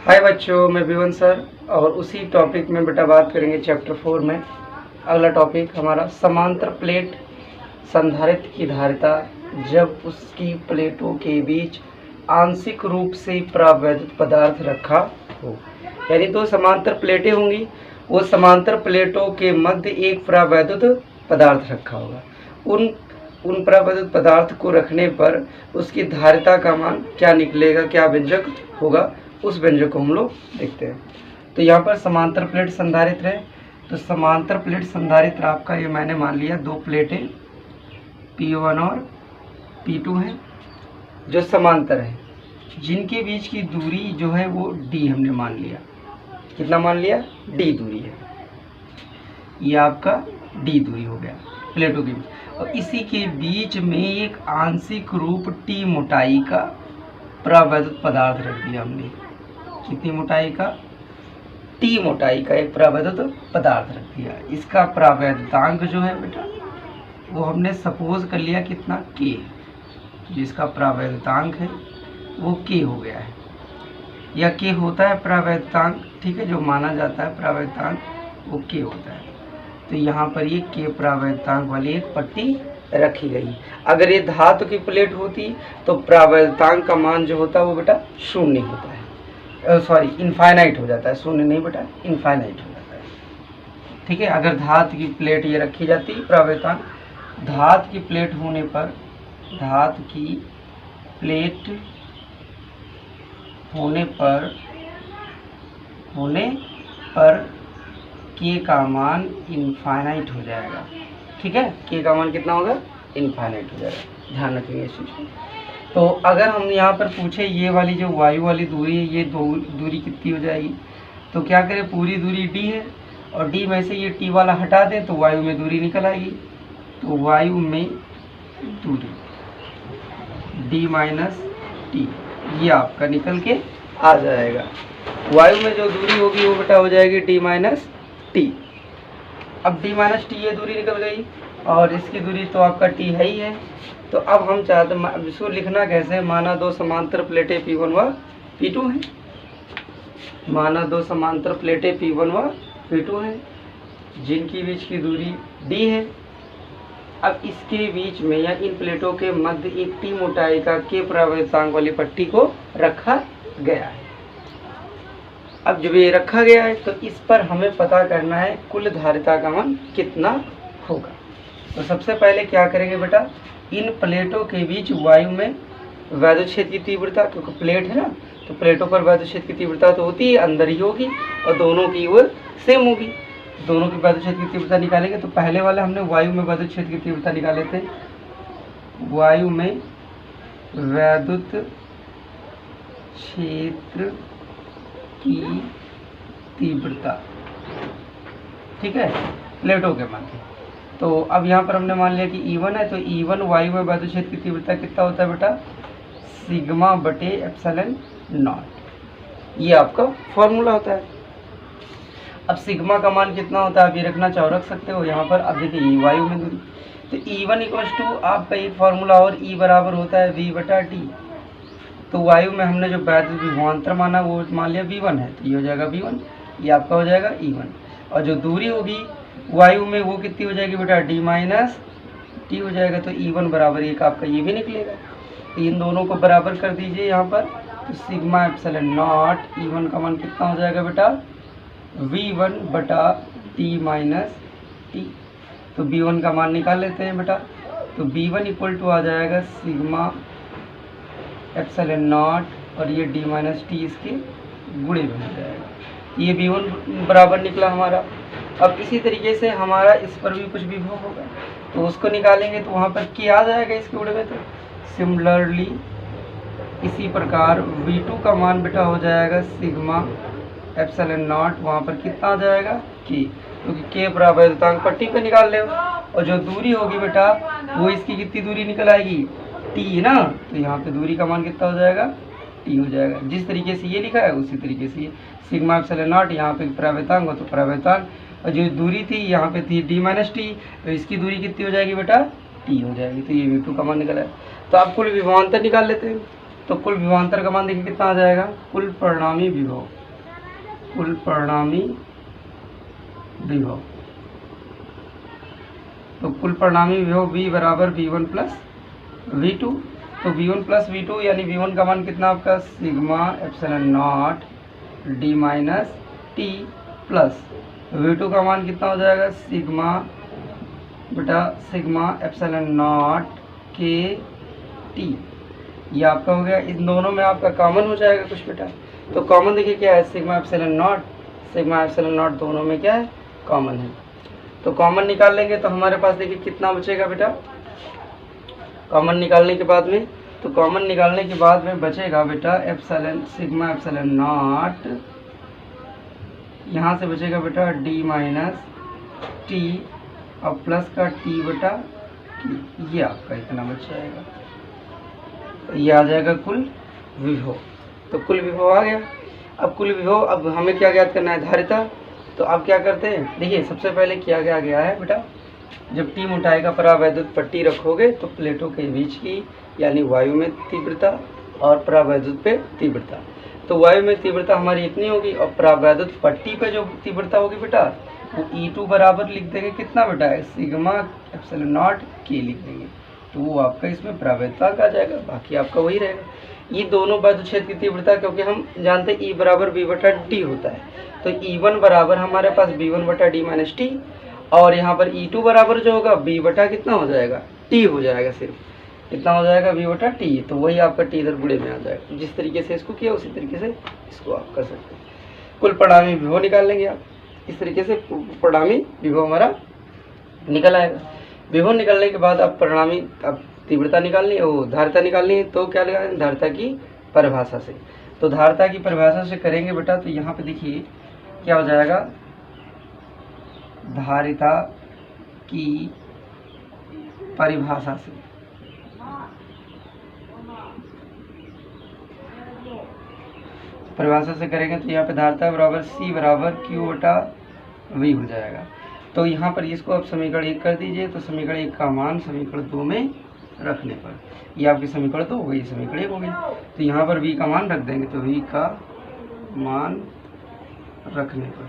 हाय बच्चों, मैं Vivian sir और उसी टॉपिक में बेटा बात करेंगे चैप्टर 4 में। अगला टॉपिक हमारा समांतर प्लेट संधारित्र की धारिता जब उसकी प्लेटों के बीच आंशिक रूप से परावैद्युत पदार्थ रखा हो। यानी दो समांतर प्लेटें होंगी, वो समांतर प्लेटों के मध्य एक परावैद्युत पदार्थ रखा होगा। उन परावैद्युत पदार्थ को रखने पर उसकी धारिता का मान क्या निकलेगा, क्या व्यंजक होगा, उस व्यंजक को हम लोग देखते हैं। तो यहाँ पर समांतर प्लेट संधारित्र है, तो समांतर प्लेट संधारित्र आपका ये मैंने मान लिया दो प्लेटें P1 और P2 हैं जो समांतर है, जिनके बीच की दूरी जो है वो D हमने मान लिया। कितना मान लिया? D दूरी है। ये आपका D दूरी हो गया प्लेटों के बीच, और इसी के बीच में एक आंशिक रूप T मोटाई का परावैद्युत पदार्थ रख दिया हमने। कितनी मोटाई का? T मोटाई का एक परावैद्युत पदार्थ रख दिया। इसका परावैद्युतांक जो है बेटा वो हमने सपोज कर लिया कितना? K। जिसका परावैद्युतांक है वो K हो गया है, या K होता है परावैद्युतांक, ठीक है। जो माना जाता है परावैद्युतांक वो K होता है। तो यहाँ पर ये K परावैद्युतांक वाली एक पट्टी रखी गई। अगर ये धातु की प्लेट होती तो परावैद्युतांक का मान जो होता है वो बेटा शून्य होता है, इनफाइनाइट हो जाता है। शून्य नहीं बेटा, इनफाइनाइट हो जाता है, ठीक है। अगर धातु की प्लेट ये रखी जाती परावैद्युतांक, धातु की प्लेट होने पर K का मान इनफाइनाइट हो जाएगा, ठीक है। K का मान कितना होगा? इनफाइनाइट हो जाएगा, ध्यान रखेंगे इस चीज़ को। तो अगर हम यहाँ पर पूछे ये वाली जो वायु वाली दूरी है, ये दूरी कितनी हो जाएगी, तो क्या करें, पूरी दूरी D है और D में से ये T वाला हटा दें तो वायु में दूरी निकल आएगी। तो वायु में दूरी D माइनस T ये आपका निकल के आ जाएगा। वायु में जो दूरी होगी वो बेटा हो जाएगी D माइनस T। अब D माइनस T ये दूरी निकल गई और इसकी दूरी तो आपका T है ही है। तो अब हम चाहते हैं इसको लिखना कैसे? माना दो समांतर प्लेटें P1 व P2 हैं। माना दो समांतर प्लेटें P1 व P2 हैं, जिनकी बीच की दूरी D है। अब इसके बीच में या इन प्लेटों के मध्य एक T मोटाई का K परावैद्युतांक वाली पट्टी को रखा गया है। अब जब ये रखा गया है तो इस पर हमें पता करना है कुल धारिता का मान कितना होगा। तो सबसे पहले क्या करेंगे बेटा, इन प्लेटों के बीच वायु में वैद्युत क्षेत्र की तीव्रता, क्योंकि प्लेट है ना तो प्लेटों पर वैद्युत क्षेत्र की तीव्रता तो होती है, अंदर ही होगी और दोनों की ओर सेम होगी। दोनों की वैद्युत क्षेत्र की तीव्रता निकालेंगे। तो पहले वाले हमने वायु में वैद्युत क्षेत्र की तीव्रता निकाले थे। वायु में वैद्युत क्षेत्र की तीव्रता, ठीक है, प्लेटों के मध्य। तो अब यहाँ पर हमने मान लिया कि E1 है, तो E1 वायु में वैद्युत क्षेत्र की तीव्रता कितना होता है बेटा? सिग्मा बटे एप्सिलॉन नॉट। ये आपका फॉर्मूला होता है। अब सिग्मा का मान कितना होता है आप ये रखना चाहो रख सकते हो यहाँ पर। अब देखिए वायु में दूरी, तो E1 इक्वल्स टू आपका एक फॉर्मूला और E बराबर होता है V बटा D। तो वायु में हमने जो वैद्युत विभवांतर माना वो मान लिया V1 है, तो ये हो जाएगा V1, ये आपका हो जाएगा E1। और जो दूरी होगी वायु में वो कितनी हो जाएगी बेटा? D माइनस T हो जाएगा। तो E1 बराबर एक आपका ये भी निकलेगा। तो इन दोनों को बराबर कर दीजिए यहाँ पर, तो सिग्मा एप्सिलॉन नॉट E1 का मान कितना हो जाएगा बेटा? V1 बटा T माइनस T। तो B1 का मान निकाल लेते हैं बेटा। तो B1 इक्वल टू आ जाएगा सिग्मा एप्सिलॉन नॉट और ये D माइनस T इसके गुणे में हो जाएगा। ये V1 बराबर निकला हमारा। अब इसी तरीके से हमारा इस पर भी कुछ विभव होगा तो उसको निकालेंगे, तो वहाँ पर K आ जाएगा इसके गुणे में। तो सिमिलरली इसी प्रकार V2 का मान बेटा हो जाएगा सिग्मा एप्सिलॉन नॉट, वहाँ पर कितना आ जाएगा? K, क्योंकि K परावैद्युतांक पट्टी पे निकाल ले। और जो दूरी होगी बेटा वो इसकी कितनी दूरी निकल आएगी? T ना, तो यहाँ पे दूरी का मान कितना हो जाएगा? T हो जाएगा। जिस तरीके से ये लिखा है उसी तरीके से ये सिग्मा एप्सिलॉन नॉट, यहाँ पे परावैद्युतांक हो तो परावैद्युतांक, और जो दूरी थी यहाँ पे थी D माइनस T, तो इसकी दूरी कितनी हो जाएगी बेटा? T हो जाएगी। तो ये V2 का मान निकला है। तो आप कुल विभवांतर निकाल लेते हैं। तो कुल विभवांतर का मान देखिए कितना आ जाएगा, कुल परिणामी विभव, कुल परिणामी विभव। तो कुल परिणामी विभव V बराबर V1 प्लस V2। तो V1 प्लस V2 यानी V1 का मान कितना आपका sigma epsilon not D minus T plus V2 का मान कितना हो जाएगा सिग्मा बटा सिग्मा एप्सिलॉन नॉट के टी। ये आपका हो गया। इन दोनों में आपका कॉमन हो जाएगा कुछ बेटा। तो कॉमन देखिए क्या है, सिग्मा एप्सिलॉन नॉट दोनों में क्या है, कॉमन है। तो कॉमन निकाल लेंगे तो हमारे पास देखिए कितना बचेगा बेटा, कॉमन निकालने के बाद में, तो कॉमन निकालने के बाद में बचेगा बेटा सिग्मा एप्सिलॉन नॉट, यहाँ से बचेगा बेटा डी माइनस टी और प्लस का टी बटा टी, ये आपका इतना बच जाएगा। तो ये आ जाएगा कुल विभव। तो कुल विभव आ गया। अब कुल विभव, अब हमें क्या ज्ञात करना है, धारिता। तो अब क्या करते हैं, देखिए सबसे पहले किया गया है बेटा, जब टी मोटाई का परावैद्युत पट्टी रखोगे तो प्लेटों के बीच की यानी वायु में तीव्रता और परावैद्युत पे तीव्रता, तो वायु में तीव्रता हमारी इतनी होगी और परावैद्युत पट्टी पे जो तीव्रता होगी बेटा वो E2 बराबर लिख देंगे कितना बेटा है, सिग्मा एप्सिलॉन नॉट के लिख देंगे। तो वो आपका इसमें परावैद्युता का आ जाएगा, बाकी आपका वही रहेगा। ये दोनों वैद्युत क्षेत्र की तीव्रता, क्योंकि हम जानते हैं E बराबर V बटा डी होता है, तो E1 बराबर हमारे पास V1 बटा डी माइनस टी, और यहाँ पर E2 बराबर जो होगा V बटा कितना हो जाएगा, टी हो जाएगा, सिर्फ कितना हो जाएगा V बटा टी। तो वही आपका टी इधर बुढ़े में आ जाएगा। जिस तरीके से इसको किया उसी तरीके से इसको आप कर सकते हैं। कुल परिणामी विभव निकाल लेंगे आप, इस तरीके से परिणामी विभव हमारा निकल आएगा। विभव निकलने के बाद आप परिणामी, अब तीव्रता निकालनी है, वो धारिता निकालनी है, तो क्या लगाएंगे, धारिता की परिभाषा से। तो धारिता की परिभाषा से करेंगे बेटा, तो यहाँ पे देखिए क्या हो जाएगा, धारिता की परिभाषा से, परिभाषा से करेंगे तो यहाँ पे धारिता बराबर C बराबर Q बटा V हो जाएगा। तो यहाँ पर इसको आप समीकरण 1 कर दीजिए, तो समीकरण 1 का मान समीकरण 2 में रखने पर ये आपकी समीकरण 2 हो गई, समीकरण 1 हो गई। तो यहाँ पर V का मान रख देंगे, तो V का मान रखने पर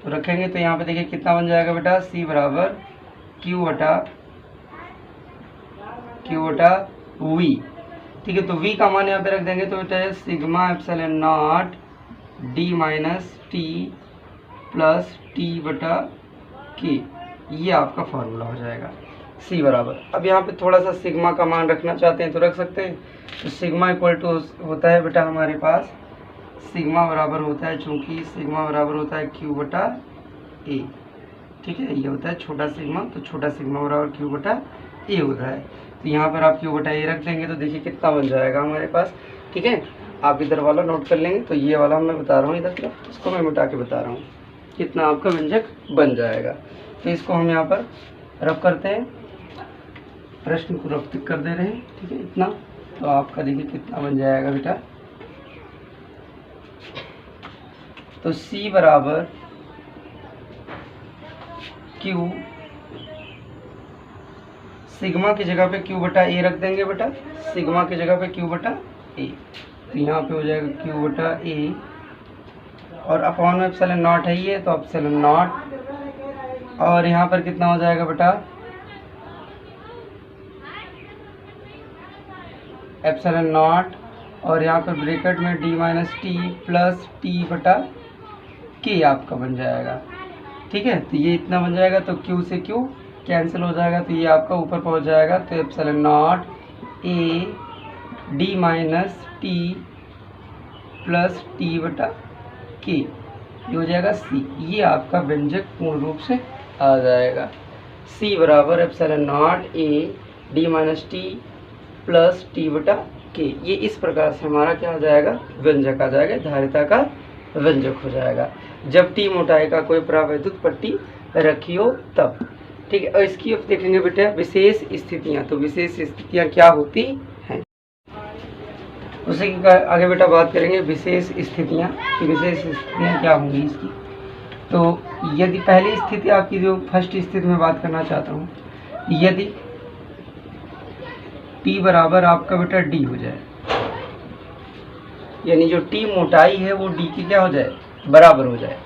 तो रखेंगे तो यहाँ पे देखिए कितना बन जाएगा बेटा, C बराबर Q बटा V। ठीक है, तो V का मान यहाँ पे रख देंगे तो बेटा sigma epsilon not D minus T plus T बटा के, ये आपका फॉर्मूला हो जाएगा C बराबर। अब यहाँ पे थोड़ा सा सिग्मा का मान रखना चाहते हैं तो रख सकते हैं। तो सिग्मा इक्वल टू होता है बेटा हमारे पास, सिग्मा बराबर होता है, चूँकि सिग्मा बराबर होता है Q बटा A। ठीक है, ये होता है छोटा सिग्मा, तो छोटा सिग्मा बराबर Q बटा A होता है। तो यहाँ पर आप Q बटा A रख देंगे तो देखिए कितना बन जाएगा हमारे पास। ठीक है, आप इधर वाला नोट कर लेंगे, तो ये वाला मैं बता रहा हूँ, इधर तरफ इसको मैं मिटा के बता रहा हूँ कितना आपका व्यंजक बन जाएगा। तो इसको हम यहाँ पर रफ करते हैं, प्रश्न को रफ कर दे रहे हैं। ठीक है, इतना तो आपका देखिए कितना बन जाएगा बेटा, तो C बराबर Q, सिग्मा की जगह पे Q बटा A रख देंगे बेटा, सिग्मा की जगह पे Q बटा A, तो यहाँ पे हो जाएगा Q बटा A, और अपॉन में एप्सिलॉन नॉट है ये, तो एप्सिलॉन नॉट, और यहाँ पर कितना हो जाएगा बेटा, एप्सिलॉन नॉट, और यहाँ पर ब्रैकेट में D minus T plus T बटा के आपका बन जाएगा। ठीक है, तो ये इतना बन जाएगा, तो Q से Q कैंसिल हो जाएगा, तो ये आपका ऊपर पहुँच जाएगा, तो epsilon not A D minus T plus T बटा के, ये हो जाएगा C। ये आपका व्यंजक पूर्ण रूप से आ जाएगा, C बराबर epsilon not A D minus T plus T बटा के। ये इस प्रकार से हमारा क्या हो जाएगा, व्यंजक आ जाएगा, धारिता का व्यंजक हो जाएगा जब टी मोटाई का कोई परावैद्युत पट्टी रखी हो तब। ठीक है, और इसकी अब देखेंगे बेटा विशेष स्थितियाँ। तो विशेष स्थितियाँ क्या होती हैं, उसी की आगे बेटा बात करेंगे। विशेष स्थितियाँ कि विशेष स्थितियाँ क्या होंगी इसकी। तो यदि पहली स्थिति आपकी जो फर्स्ट स्थिति में बात करना चाहता हूँ, टी बराबर आपका बेटा डी हो जाए, यानी जो टी मोटाई है वो डी की क्या हो जाए, बराबर हो जाए।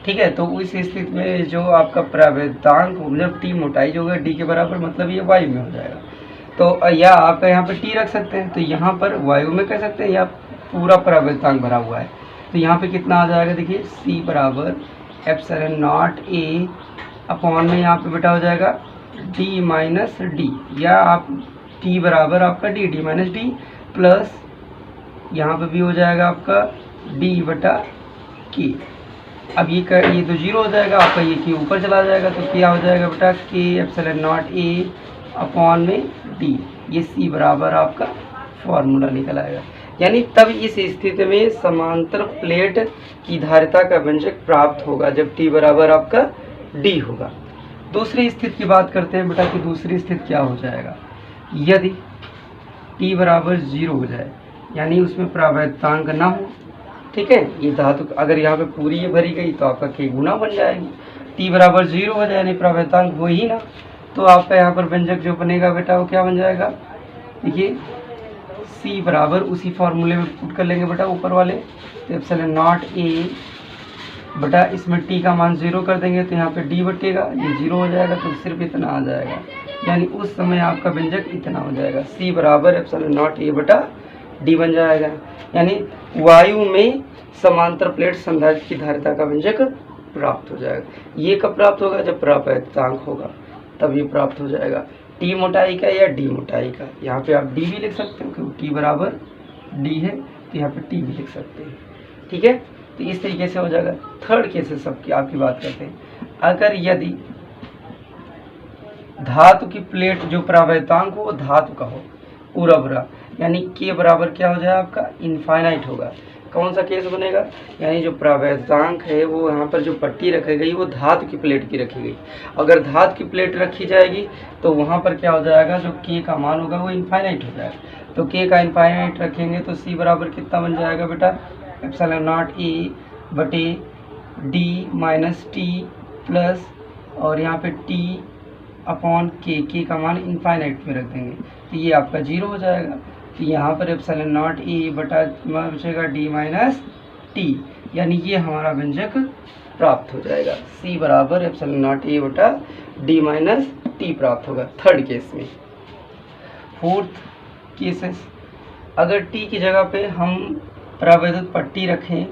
ठीक है, तो इस स्थिति में जो आपका प्रवेदांक जब टी मोटाई जो होगा डी के बराबर, मतलब ये वायु में हो जाएगा। तो या आप यहाँ पे टी रख सकते हैं, तो यहाँ पर वायु में कह सकते हैं, या पूरा प्रवेदांक भरा हुआ है। तो यहाँ पे कितना आ जाएगा, देखिए सी बराबर एप्सिलॉन नॉट ए अपॉन में यहाँ पे बेटा हो जाएगा डी माइनस डी, या आप टी बराबर आपका डी माइनस डी प्लस यहाँ पे भी हो जाएगा आपका डी बटा के। अब ये तो जीरो हो जाएगा आपका, ये के ऊपर चला जाएगा, तो क्या हो जाएगा बेटा के एप्सिलॉन नॉट ए अपॉन में डी, ये सी बराबर आपका फॉर्मूला निकल आएगा। यानी तब इस स्थिति में समांतर प्लेट की धारिता का व्यंजक प्राप्त होगा जब टी बराबर आपका डी होगा। दूसरी स्थिति की बात करते हैं बेटा कि दूसरी स्थिति क्या हो जाएगा, यदि टी बराबर जीरो हो जाए, यानी उसमें प्रवेदांक ना हो। ठीक है, ये धातु अगर यहाँ पे पूरी ये भरी गई तो आपका के गुना बन जाएगी। टी बराबर जीरो हो जाए यानी प्रवेदांक हो ही ना, तो आपका यहाँ पर व्यंजक जो बनेगा बेटा वो क्या बन जाएगा, देखिए सी बराबर उसी फॉर्मूले में पुट कर लेंगे बेटा ऊपर वाले, तो एप्सिलॉन नॉट ए बटा इसमें टी का मान जीरो कर देंगे, तो यहाँ पे डी बटेगा, ये जीरो हो जाएगा, तो सिर्फ इतना आ जाएगा, यानी उस समय आपका व्यंजक इतना हो जाएगा, सी बराबर एप्सिलॉन नॉट ए बटा डी बन जाएगा। यानी वायु में समांतर प्लेट संधारित्र की धारिता का व्यंजक प्राप्त हो जाएगा। ये कब प्राप्त होगा, जब प्रवेदांक होगा तब ये प्राप्त हो जाएगा, टी मोटाई का या डी मोटाई का। यहाँ पे आप डी भी लिख सकते हो क्योंकि टी बराबर डी है, तो यहाँ पे टी भी लिख सकते हैं। ठीक है, तो इस तरीके से हो जाएगा। थर्ड केसेस सबकी आपकी बात करते हैं, अगर यदि धातु की प्लेट जो प्रवेदांक हो वो धातु का हो पूरा पूरा, यानी के बराबर क्या हो जाए आपका इनफाइनाइट होगा। कौन सा केस बनेगा, यानी जो प्रवेदांक है वो यहाँ पर जो पट्टी रखी गई वो धातु की प्लेट की रखी गई। अगर धातु की प्लेट रखी जाएगी तो वहाँ पर क्या हो जाएगा, जो के का मान होगा वो इनफाइनाइट हो जाएगा। तो के का इनफाइनाइट रखेंगे तो सी बराबर कितना बन जाएगा बेटा, एप्सिलॉन नॉट ए बटे डी माइनस टी प्लस और यहाँ पे टी अपॉन के का मान इनफाइनाइट में रख देंगे, तो ये आपका जीरो हो जाएगा। तो यहाँ पर एप्सिलॉन नॉट ए बटा बचेगा डी माइनस टी, यानी ये हमारा व्यंजक प्राप्त हो जाएगा। सी बराबर एप्सिलॉन नॉट ए बटा डी माइनस टी प्राप्त होगा थर्ड केस में। फोर्थ केसेस, अगर टी की जगह पे हम प्रवेदित पट्टी रखें,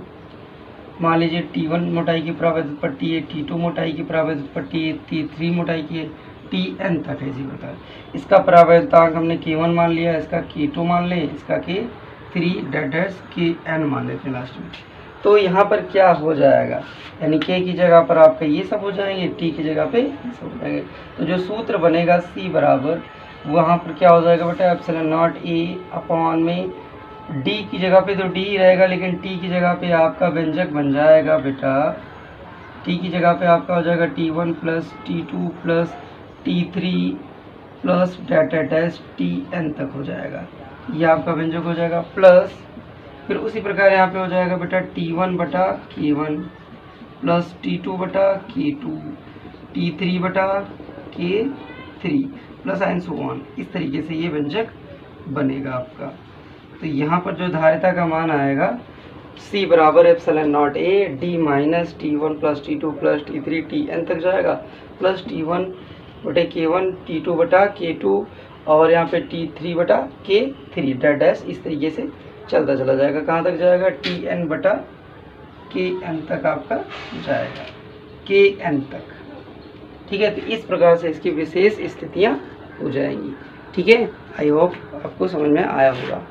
मान लीजिए T1 मोटाई की प्रवेदित पट्टी है, T2 मोटाई की प्रवेदित पट्टी है, T3 मोटाई की है, Tn तक है इसी प्रकार। इसका प्रवेदांक हमने K1 मान लिया, इसका K2 मान ले, इसका K3 डैश Kn मान लेते हैं लास्ट में। तो यहाँ पर क्या हो जाएगा, यानी K की जगह पर आपका ये सब हो जाएंगे, T की जगह पे ये सब हो जाएंगे। तो जो सूत्र बनेगा C बराबर वहाँ पर क्या हो जाएगा बेटा, एप्सिलॉन नॉट ए अपॉन में डी की जगह पे तो डी रहेगा, लेकिन टी की जगह पे आपका व्यंजक बन जाएगा बेटा, टी की जगह पे आपका हो जाएगा T1 plus T2 plus T3 plus data dash Tn तक हो जाएगा, ये आपका व्यंजक हो जाएगा। प्लस फिर उसी प्रकार यहाँ पे हो जाएगा बेटा T1 बटा K1 प्लस T2 बटा K2 T3 बटा K3 plus and so on. इस तरीके से ये व्यंजक बनेगा आपका। तो यहाँ पर जो धारिता का मान आएगा C बराबर epsilon not A D minus T1 plus T2 plus T3 Tn तक जाएगा, प्लस T1 बटे K1 T2 बटा K2 और यहाँ पे T3 बटा K3 डैश इस तरीके से चलता चला जाएगा। कहाँ तक जाएगा, Tn बटा Kn तक आपका जाएगा, Kn तक। ठीक है, तो इस प्रकार से इसकी विशेष स्थितियाँ हो जाएंगी। ठीक है, आई होप आपको समझ में आया होगा।